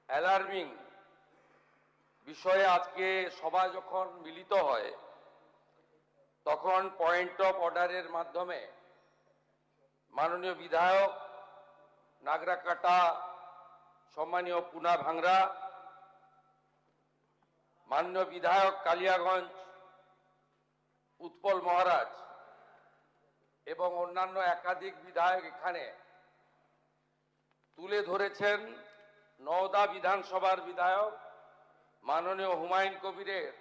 Alarming বিষয়ে আজকে সভা যখন মিলিত হয় তখন পয়েন্ট অফ অর্ডারের মাধ্যমে মাননীয় বিধায়ক নাগরাকাটা, সম্মানীয় পুনা ভাংরা, মাননীয় বিধায়ক কালিয়াগঞ্জ উৎপল মহারাজ এবং অন্যান্য একাধিক বিধায়ক এখানে তুলে ধরেছেন নওদা বিধানসভার বিধায়ক মাননীয় হুমায়ুন কবিরের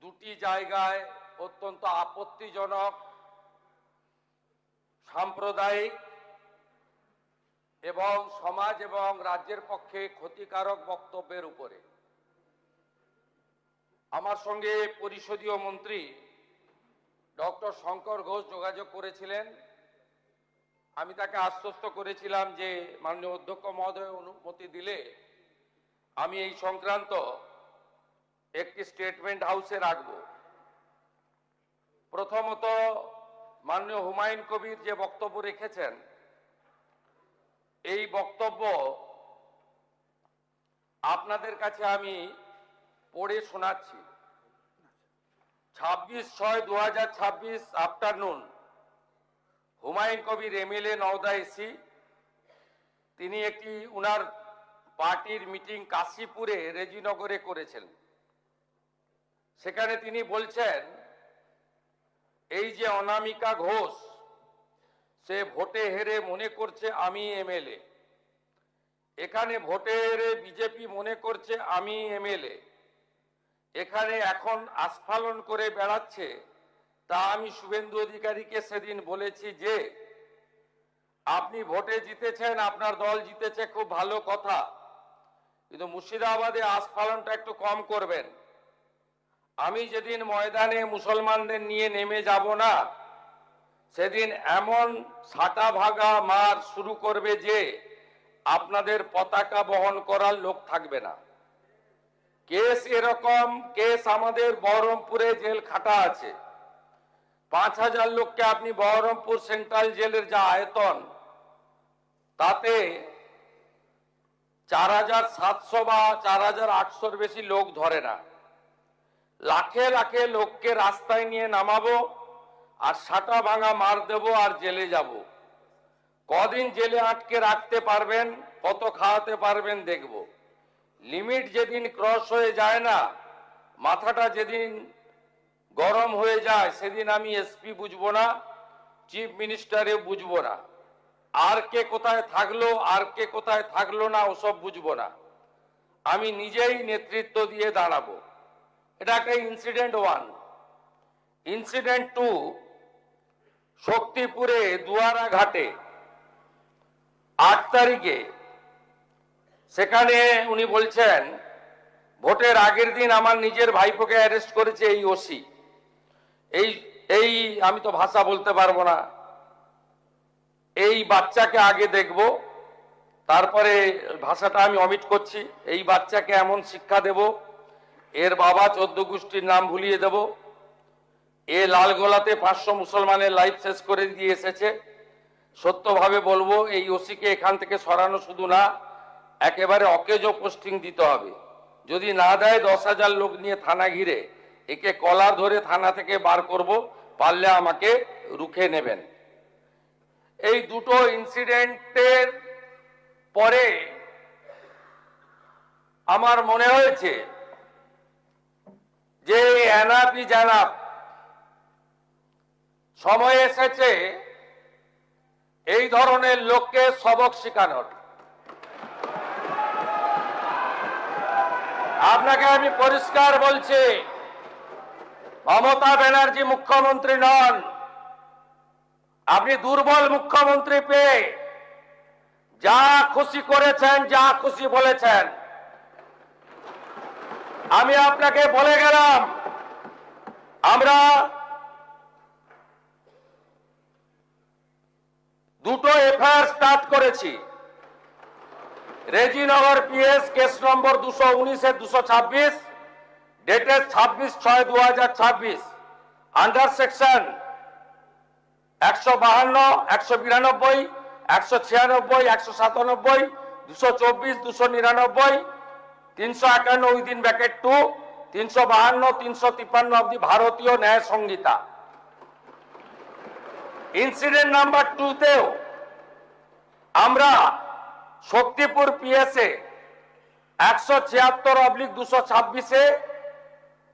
দুটি জায়গায় অত্যন্ত আপত্তিজনক সাম্প্রদায়িক এবং সমাজ এবং রাজ্যের পক্ষে ক্ষতিকারক বক্তব্যের উপরে আমার সঙ্গে পরিষদীয় মন্ত্রী ডক্টর শঙ্কর ঘোষ যোগাযোগ করেছিলেন। আমি তাকে আশ্বস্ত করেছিলাম যে মাননীয় অধ্যক্ষ মহোদয় অনুমতি দিলে আমি এই সংক্রান্ত একটি স্টেটমেন্ট হাউসে রাখব। প্রথমত, মাননীয় হুমায়ুন কবির যে বক্তব্য রেখেছেন এই বক্তব্য আপনাদের কাছে আমি পড়ে শোনাচ্ছি। 26/6/2026 afternoon Humayun Kabir MLA Nowda AC, তিনি একটি উনার পার্টির মিটিং কাশীপুরে রেজিনগরে করেছেন। সেখানে তিনি বলছেন এই যে অনামিকা ঘোষ সে ভোটে হেরে মনে করছে আমি এমএলএ, এখানে ভোটে হেরে বিজেপি মনে করছে আমি এমএলএ, এখানে এখন আস্ফালন করে বেড়াচ্ছে। তা আমি শুভেন্দু অধিকারীকে সেদিন বলেছি যে আপনি ভোটে জিতেছেন, আপনার দল জিতেছে, খুব ভালো কথা, কিন্তু মুর্শিদাবাদে আস্ফালনটা একটু কম করবেন। আমি যেদিন ময়দানে মুসলমানদের নিয়ে নেমে যাব না সেদিন এমন সাটা ভাগা মার শুরু করবে যে আপনাদের পতাকা বহন করার লোক থাকবে না। কেস এরকম কেস আমাদের বহরমপুরে জেল খাটা আছে। 5000 লোককে আপনি বহরমপুর সেন্ট্রাল জেলের যা আয়তন তাতে 4700 বা 4800-র বেশি লোক ধরে না। লাখে লাখে লোককে রাস্তায় নিয়ে নামাবো আর সাটা ভাঙা মার দেব আর জেলে যাব। কদিন জেলে আটকে রাখতে পারবেন, কত খাওয়াতে পারবেন দেখব। লিমিট যেদিন ক্রস হয়ে যায় না, মাথাটা যেদিন গরম হয়ে যায় সেদিন আমি এসপি বুঝবো না, চিফ মিনিস্টারে বুঝবো না, আর কে কোথায় থাকলো আর কে কোথায় থাকলো না ওসব বুঝবো না। আমি নিজেই নেতৃত্ব দিয়ে দাঁড়াবো। এটা একটা ইনসিডেন্ট 1। ইনসিডেন্ট 2, শক্তিপুরে দুয়ারা ঘাটে 8 তারিখে সেখানে উনি বলছেন ভোটের আগের দিন আমার নিজের ভাইপোকে অ্যারেস্ট করেছে এই ওসি। এই আমি তো ভাষা বলতে পারবো না। এই বাচ্চাকে আগে দেখব, তারপরে ভাষাটা আমি অমিট করছি। এই বাচ্চাকে এমন শিক্ষা দেব, এর বাবা 14 গোষ্ঠীর নাম ভুলিয়ে দেব। এ লালগোলাতে 500 মুসলমানের লাইফ শেষ করে দিয়ে এসেছে। সত্যভাবে বলবো, এই ওসিকে এখান থেকে সরানো শুধু না, একেবারে অকেজো পোস্টিং দিতে হবে। যদি না দেয় 10,000 লোক নিয়ে থানা ঘিরে একে কলার ধরে থানা থেকে বার করব, পারলে আমাকে রুখে নেবেন। এই দুটো ইনসিডেন্টের পরে আমার মনে হয়েছে যে এনাফি জানাব, সময় এসেছে এই ধরনের লোককে সবক শেখানোর। আপনাকে আমি পরিষ্কার বলছি, মমতা ব্যানার্জি মুখ্যমন্ত্রী নন। আপনি দুর্বল মুখ্যমন্ত্রী পেয়ে যা খুশি করেছেন, যা খুশি বলেছেন। আমি আপনাকে বলে গেলাম আমরা দুটো এফআইআর স্টার্ট করেছি। Rejinagar PS case number 219/226 dated 26/6/2026 under section 152, 192, 196, 197, 224, 299, 351 within bracket 2, 352, 353 of the ভারতীয় ন্যায় সংহিতা। ইনসিডেন্ট নাম্বার 2 তেও আমরা শক্তিপুর পিএসএ 176/226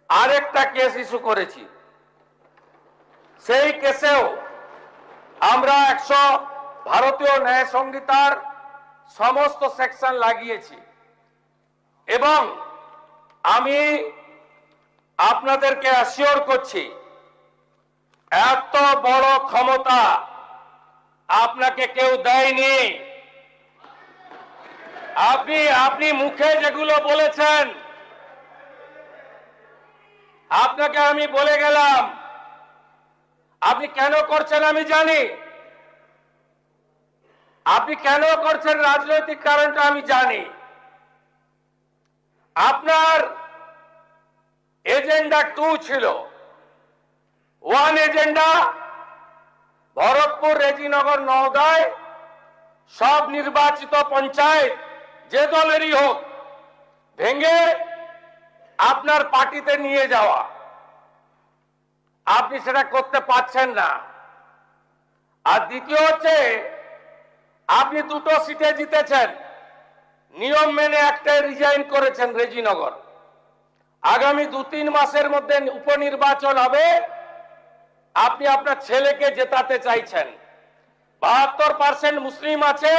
আরেকটা কেস ইস্যু করেছি। সেই কেসেও আমরা ভারতীয় ন্যায় সংহিতার সমস্ত সেকশন লাগিয়েছি এবং আমি আপনাদেরকে অ্যাসিওর করছি এত বড় ক্ষমতা আপনাকে কেউ দেয়নি। আপনি মুখে যেগুলো বলেছেন, আপনাকে আমি বলে গেলাম, আপনি কেন করছেন আমি জানি, আপনি কেন করছেন রাজনৈতিক কারণটা আমি জানি। আপনার এজেন্ডা 2 ছিল। 1 এজেন্ডা ভরতপুর, রেজিনগর, নওদায় সব নির্বাচিত পঞ্চায়েত যে দলেরই হোক ভেঙে আপনার পার্টিতে নিয়ে যাওয়া। আপনি সেটা করতে পারছেন না। আর দ্বিতীয় হচ্ছে আপনি 2টো সিটে জিতেছেন, নিয়ম মেনে একটাই রিজাইন করেছেন রেজিনগর। আগামী 2-3 মাসের মধ্যে উপনির্বাচন হবে, আপনি আপনার ছেলেকে জেতাতে চাইছেন। 72% মুসলিম আছে,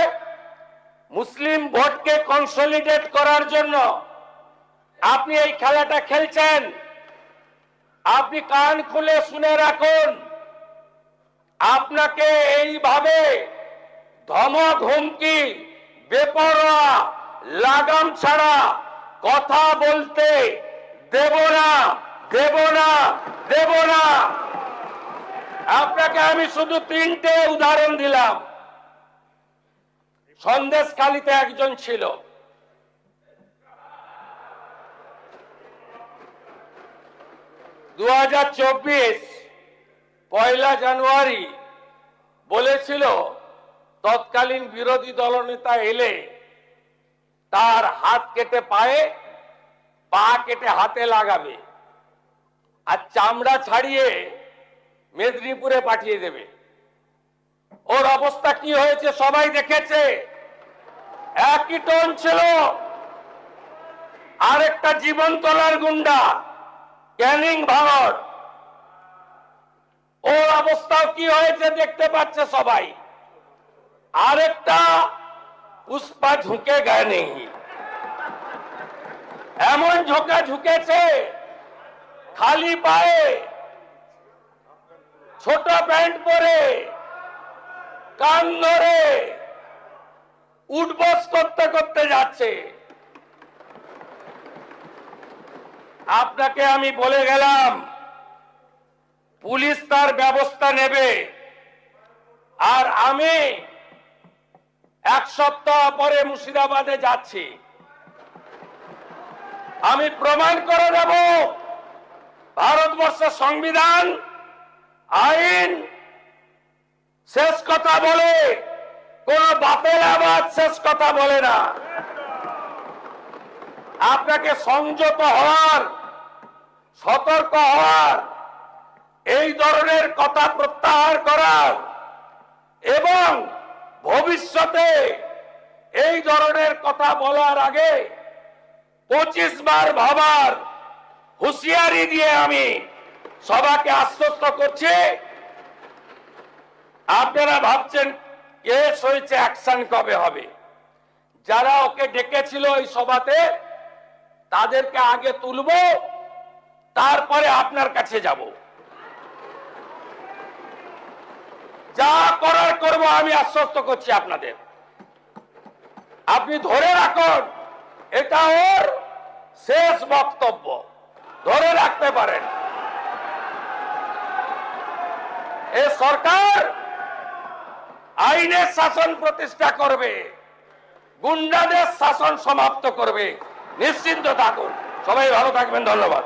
মুসলিম ভোটকে কনসলিডেট করার জন্য আপনি এই খেলাটা খেলছেন। আপনি কান খুলে শুনে রাখুন, আপনাকে এইভাবে ধমক হুমকি বেপরোয়া লাগাম ছাড়া কথা বলতে দেব না, দেব না, দেব না। আপনাকে আমি শুধু 3টে উদাহরণ দিলাম। সন্দেশখালীতে একজন ছিল, 2024 1 জানুয়ারি বলেছিল তৎকালীন বিরোধী দলনেতা এলে তার হাত কেটে পায়ে, পা কেটে হাতে লাগাবে আর চামড়া ছাড়িয়ে মেদিনীপুরে পাঠিয়ে দেবে। ওর অবস্থা কি হয়েছে সবাই দেখেছে। একই টোন ছিল। আরেকটা জীবনতলার গুন্ডা ক্যানিং ভারত, ওর অবস্থাও কি হয়েছে দেখতে পাচ্ছে সবাই। আরেকটা পুষ্পা ঝুঁকে গায়ে নেই, এমন ঝোঁকা ঝুঁকেছে খালি পায়ে, ছোট প্যান্ট পরে, কান ধরে উঠবস করতে করতে যাচ্ছে। আপনাকে আমি বলে গেলাম পুলিশ তার ব্যবস্থা নেবে। আর আমি 1 সপ্তাহ পরে মুর্শিদাবাদে যাচ্ছি। আমি প্রমাণ করে দেব ভারতবর্ষের সংবিধান, আইন শেষ কথা বলে, কোন বাপের আবাদ শেষ কথা বলে না। আপনাকে সংযত হওয়ার, সতর্ক হওয়ার, এই ধরনের কথা প্রত্যাহার করার এবং ভবিষ্যতে এই ধরনের কথা বলার আগে 25 বার ভাবার হুঁশিয়ারি দিয়ে আমি সবাইকে আশ্বস্ত করছি। আপনারা ভাবছেন কেস হয়েছে, অ্যাকশন কবে হবে? যারা ওকে ডেকেছিল এই সভাতে তাদেরকে আগে তুলব, তারপরে আপনার কাছে যাব। যা করার করব আমি আশ্বস্ত করছি আপনাদের। আপনি ধরে রাখুন, এটা ওর শেষ বক্তব্য, ধরে রাখতে পারেন। এই সরকার আইনের শাসন প্রতিষ্ঠা করবে, গুন্ডাদের শাসন সমাপ্ত করবে, নিশ্চিন্ত থাকুন। সবাই ভালো থাকবেন, ধন্যবাদ।